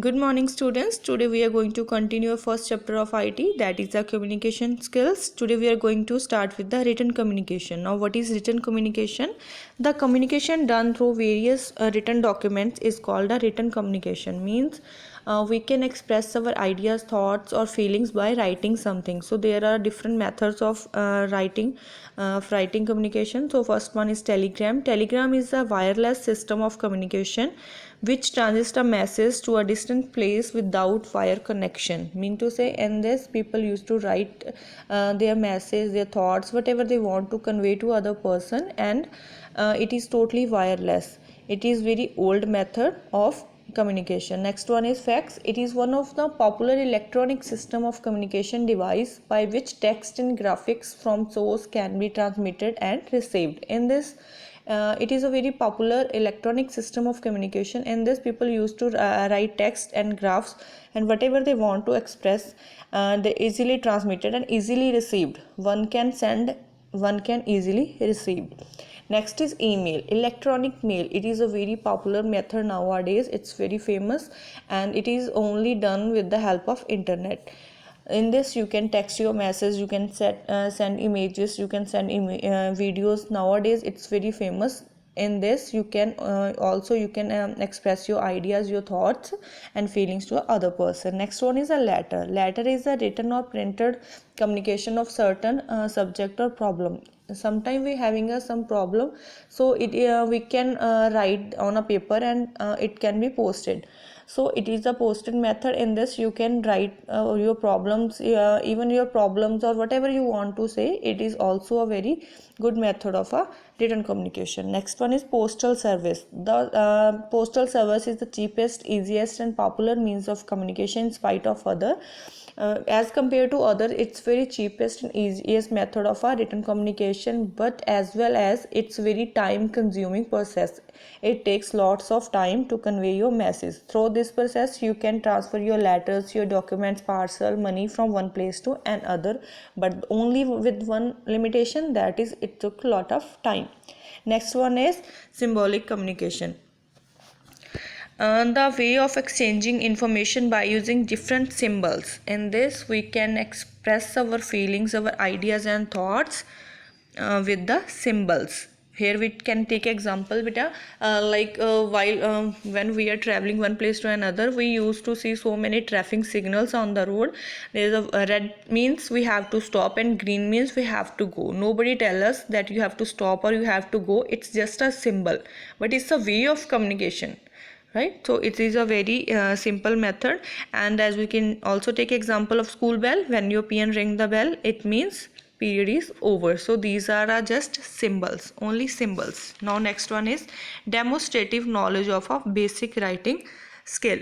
Good morning, students. Today we are going to continue our first chapter of IT, that is the communication skills. Today we are going to start with the written communication. Now, what is written communication? The communication done through various written documents is called a written communication. Means we can express our ideas, thoughts, or feelings by writing something. So there are different methods of writing communication. So first one is Telegram. Telegram is a wireless system of communication which transmits a message to a distant place without wire connection. Mean to say, in this people used to write their message, their thoughts, whatever they want to convey to other person, and it is totally wireless. It is very old method of communication. Next one is fax. It is one of the popular electronic system of communication device by which text and graphics from source can be transmitted and received. In this it is a very popular electronic system of communication. In this people used to write text and graphs, and whatever they want to express they easily transmitted and easily received. One can send, one can easily receive. Next is email, electronic mail. It is a very popular method nowadays. It's very famous and it is only done with the help of internet. In this you can text your message, you can send images, you can send videos. Nowadays it's very famous. In this you can also you can express your ideas, your thoughts and feelings to other person. Next one is a letter. Letter is a written or printed communication of certain subject or problem. Sometimes we having some problem, so it we can write on a paper and it can be posted. So it is a posted method. In this you can write your problems, even your problems or whatever you want to say. It is also a very good method of a written communication. Next one is postal service. The postal service is the cheapest, easiest and popular means of communication in spite of other. As compared to other, it's very cheapest and easiest method of a written communication, but as well as it's very time consuming process. It takes lots of time to convey your message. Through this process you can transfer your letters, your documents, parcel, money from one place to another, but only with one limitation, that is it took a lot of time. Next one is symbolic communication. The way of exchanging information by using different symbols. In this we can express our feelings, our ideas and thoughts with the symbols. Here we can take example beta, while when we are traveling one place to another, we used to see so many traffic signals on the road. There is a red means we have to stop and green means we have to go. Nobody tell us that you have to stop or you have to go. It's just a symbol, but it's a way of communication, right? So it is a very simple method. And as we can also take example of school bell. When your PN ring the bell, it means period is over. So these are just symbols, only symbols. Now next one is demonstrative knowledge of a basic writing skill.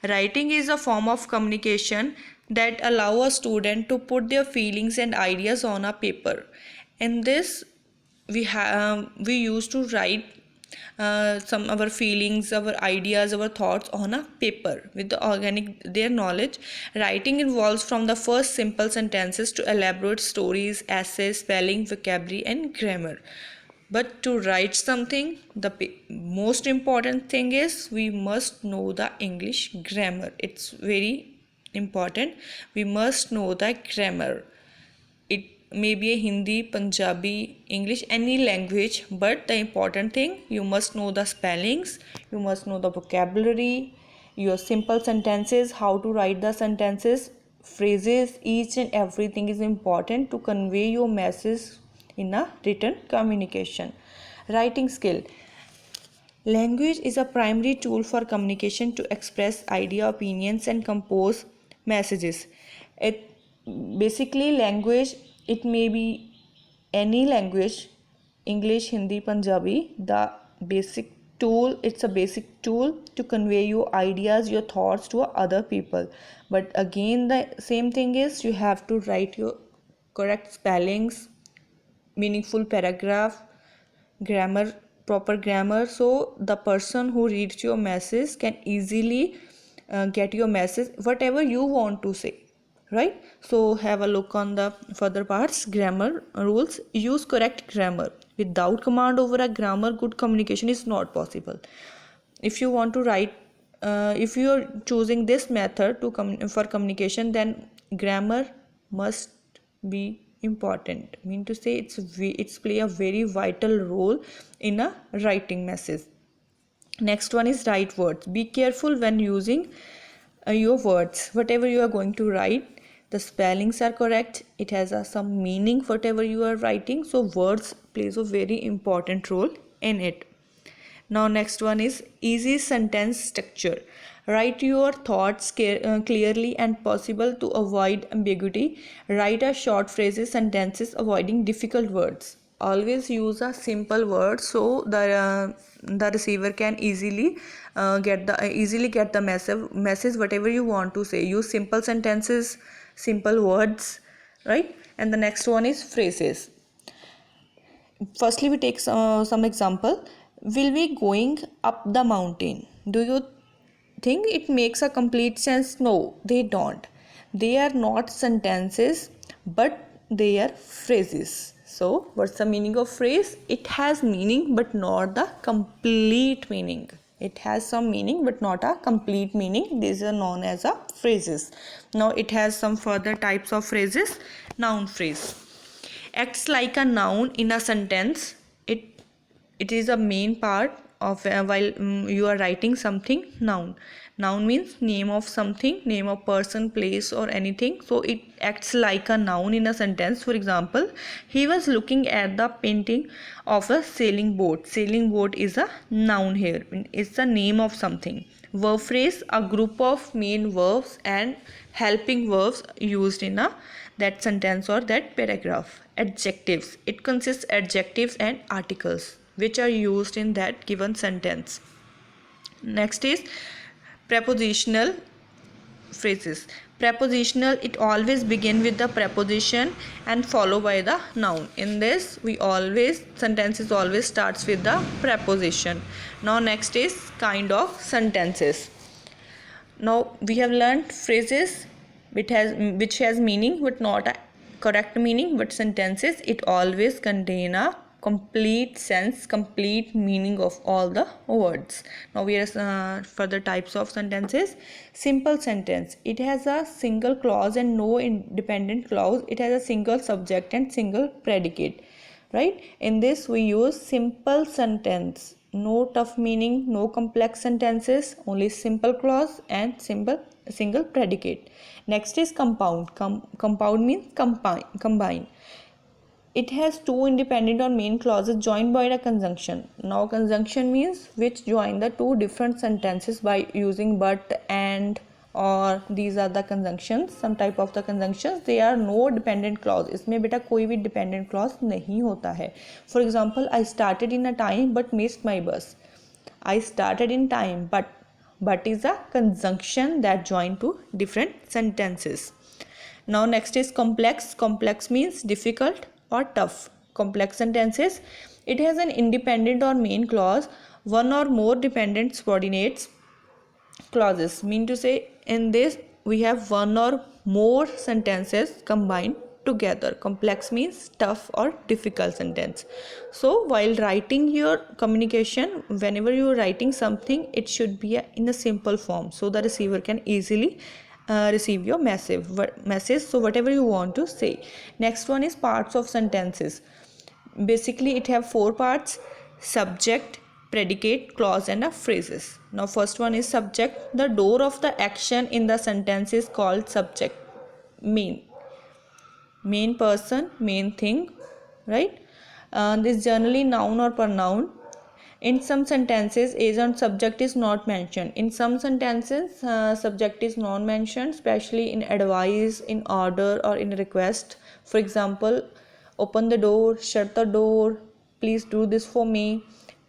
Writing is a form of communication that allow a student to put their feelings and ideas on a paper. In this we used to write some our feelings, our ideas, our thoughts on a paper with the organic their knowledge. Writing involves from the first simple sentences to elaborate stories, essays, spelling, vocabulary and grammar. But to write something, the most important thing is we must know the English grammar. It's very important. We must know the grammar. It may be a Hindi, Punjabi, English, any language, but the important thing, you must know the spellings, you must know the vocabulary, your simple sentences, how to write the sentences, phrases, each and everything is important to convey your message in a written communication. Writing skill. Language is a primary tool for communication to express idea, opinions and compose messages. It basically language, it may be any language, English, Hindi, Punjabi. The basic tool, it's a basic tool to convey your ideas, your thoughts to other people. But again the same thing is you have to write your correct spellings, meaningful paragraph, grammar, proper grammar, so the person who reads your message can easily get your message whatever you want to say, right? So have a look on the further parts. Grammar rules. Use correct grammar. Without command over a grammar, good communication is not possible. If you want to write if you are choosing this method to for communication, then grammar must be important. Mean to say it's play a very vital role in a writing message. Next one is write words. Be careful when using your words. Whatever you are going to write, the spellings are correct, it has some meaning whatever you are writing, so words plays a very important role in it. Now next one is easy sentence structure. Write your thoughts clearly and possible to avoid ambiguity. Write a short phrases, sentences, avoiding difficult words. Always use a simple word so the receiver can easily get the message whatever you want to say. Use simple sentences, simple words, right? And the next one is phrases. Firstly, we take some example. Will we going up the mountain? Do you think it makes a complete sense? No, they don't. They are not sentences, but they are phrases. So what's the meaning of phrase? It has meaning but not the complete meaning. It has some meaning but not a complete meaning. These are known as a phrases. Now it has some further types of phrases. Noun phrase acts like a noun in a sentence. It is a main part of while you are writing something. Noun means name of something, name of person, place or anything, so it acts like a noun in a sentence. For example, he was looking at the painting of a sailing boat. Sailing boat is a noun here, it's the name of something. Verb phrase, a group of main verbs and helping verbs used in that sentence or that paragraph. Adjectives, it consists adjectives and articles which are used in that given sentence. Next is prepositional phrases. Prepositional, it always begin with the preposition and follow by the noun. In this we always sentences always starts with the preposition. Now next is kind of sentences. Now we have learned phrases which has meaning but not a correct meaning, but sentences it always contain a complete sense, complete meaning of all the words. Now we are further types of sentences. Simple sentence, it has a single clause and no independent clause. It has a single subject and single predicate, right? In this we use simple sentence. No tough meaning, no complex sentences, only simple clause and single predicate. Next is compound. Compound means combine. It has two independent or main clauses joined by a conjunction. Now conjunction means which join the two different sentences by using but, and, और these are the conjunctions. Some type of the conjunctions, they are no dependent clause. इसमें बेटा कोई भी dependent clause नहीं होता है. For example, I started in a time but missed my bus. I started in time but is a conjunction that join to different sentences. Now next is complex. Complex means difficult or tough. Complex sentences, it has an independent or main clause, one or more dependent subordinates clauses. Mean to say in this we have one or more sentences combined together. Complex means tough or difficult sentence. So while writing your communication, whenever you are writing something, it should be in a simple form so the receiver can easily receive your message. So whatever you want to say. Next one is parts of sentences. Basically it have four parts: subject, predicate, clause and phrases. Now first one is subject. The door of the action in the sentence is called subject. Main person, main thing, right? This generally noun or pronoun. In some sentences agent subject is not mentioned. In some sentences subject is not mentioned, especially in advice, in order or in request. For example, open the door, shut the door, please do this for me,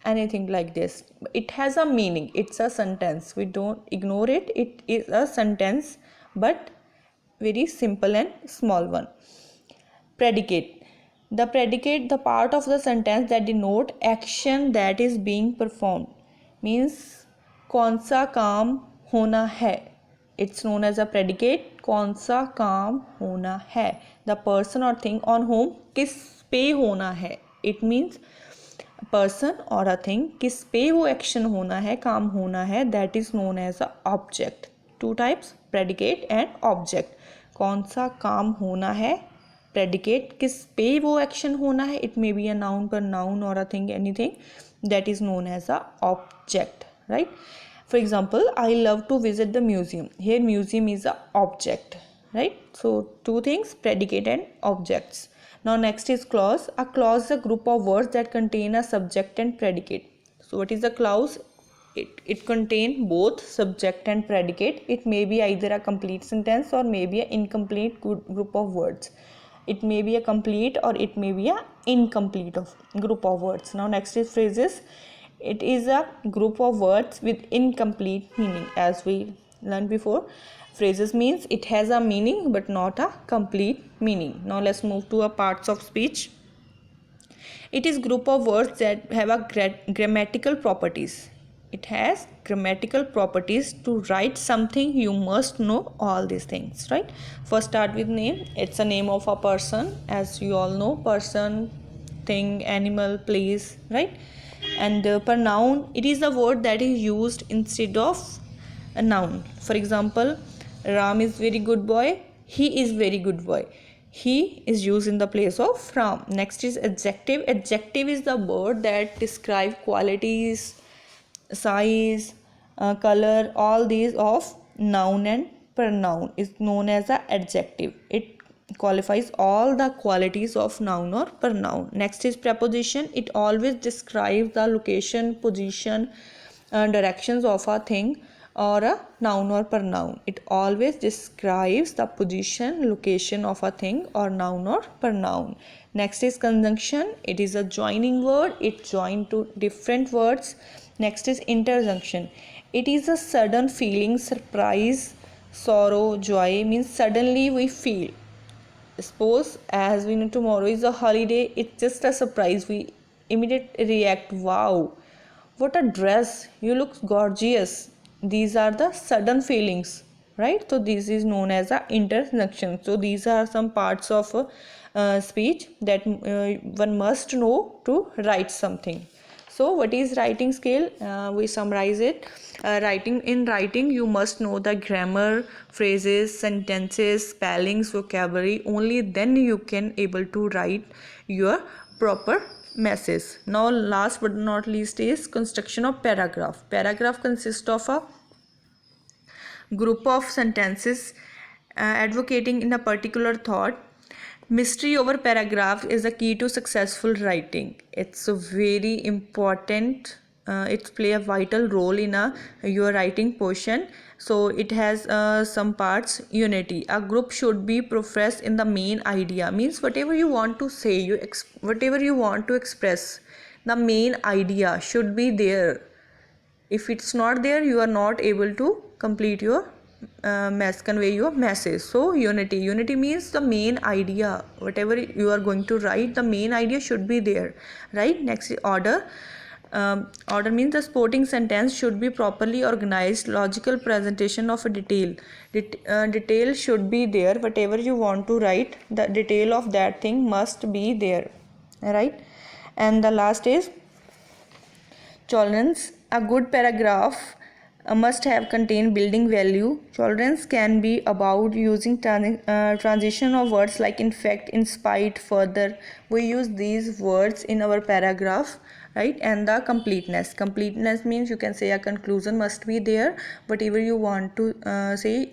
anything like this. It has a meaning, it's a sentence, we don't ignore it. It is a sentence but very simple and small one. Predicate. The predicate, the part of the sentence that denote action that is being performed. Means कौन सा काम होना है. It's known as a predicate. कौन सा काम होना है. The person or thing on whom किस पे होना है. It means person or a thing, किस पे वो action होना है, काम होना है, that is known as a object. Two types, predicate and object. कौन सा काम होना है, predicate किस पे वो action होना है, it may be a noun per noun or a thing, anything, that is known as a object, right? For example, I love to visit the museum. Here museum is a object, right? So two things, predicate and objects. Now next is clause. A clause is a group of words that contain a subject and predicate. So what is a clause? It contains both subject and predicate. It may be either a complete sentence or may be an incomplete group of words. It may be a complete or it may be a incomplete group of words. Now next is phrases. It is a group of words with incomplete meaning, as we learned before. Phrases means it has a meaning but not a complete meaning. Now let's move to a parts of speech. It is group of words that have a grammatical properties. It has grammatical properties. To write something you must know all these things, right? First start with name. It's a name of a person, as you all know, person, thing, animal, place, right? And pronoun, it is a word that is used instead of a noun. For example, Ram is very good boy, he is very good boy. He is used in the place of Ram. Next is adjective. Adjective is the word that describe qualities, size, color, all these of noun and pronoun is known as an adjective. It qualifies all the qualities of noun or pronoun. Next is preposition. It always describes the location, position, directions of a thing or a noun or pronoun. It always describes the position, location of a thing or noun or pronoun. Next is conjunction. It is a joining word. It joins two different words. Next is interjunction. It is a sudden feeling, surprise, sorrow, joy, means suddenly we feel. Suppose as we know tomorrow is a holiday, it's just a surprise. We immediately react, wow, what a dress, you look gorgeous. These are the sudden feelings, right? So this is known as a interjunction. So these are some parts of speech that one must know to write something. So what is writing skill? We summarize it. In writing you must know the grammar, phrases, sentences, spellings, vocabulary. Only then you can able to write your proper message. Now last but not least is construction of paragraph. Paragraph consists of a group of sentences advocating in a particular thought. Mystery over paragraph is the key to successful writing. It's a very important, it play a vital role in your writing portion. So it has some parts. Unity. A group should be professed in the main idea, means whatever you want to say, whatever you want to express, the main idea should be there. If it's not there, you are not able to complete your convey your message. So unity means the main idea, whatever you are going to write, the main idea should be there, right? Next is order. Order means the supporting sentence should be properly organized. Logical presentation of a detail. Detail should be there. Whatever you want to write, the detail of that thing must be there, right? And the last is tolerance. A good paragraph must have contain building value. Tolerance can be about using transition of words like in fact, in spite, further. We use these words in our paragraph, right? And the completeness means you can say a conclusion must be there. Whatever you want to say,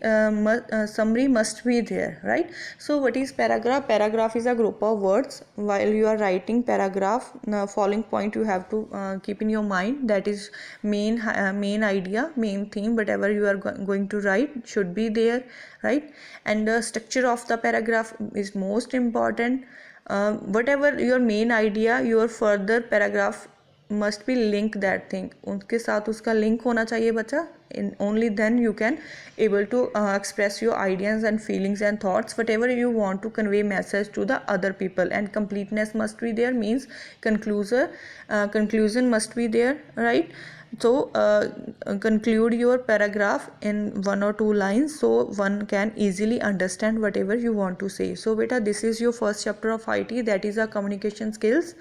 summary must be there, right? So what is paragraph? Paragraph is a group of words. While you are writing paragraph, the following point you have to keep in your mind, that is main idea, main theme, whatever you are going to write should be there, right? And the structure of the paragraph is most important. Whatever your main idea, your further paragraph must be link that thing, उसके साथ उसका link होना चाहिए बच्चा. Only then you can able to express your ideas and feelings and thoughts, whatever you want to convey message to the other people. And completeness must be there, means conclusion must be there, right? So conclude your paragraph in 1 or 2 lines so one can easily understand whatever you want to say. So beta, this is your first chapter of IT, that is a communication skills.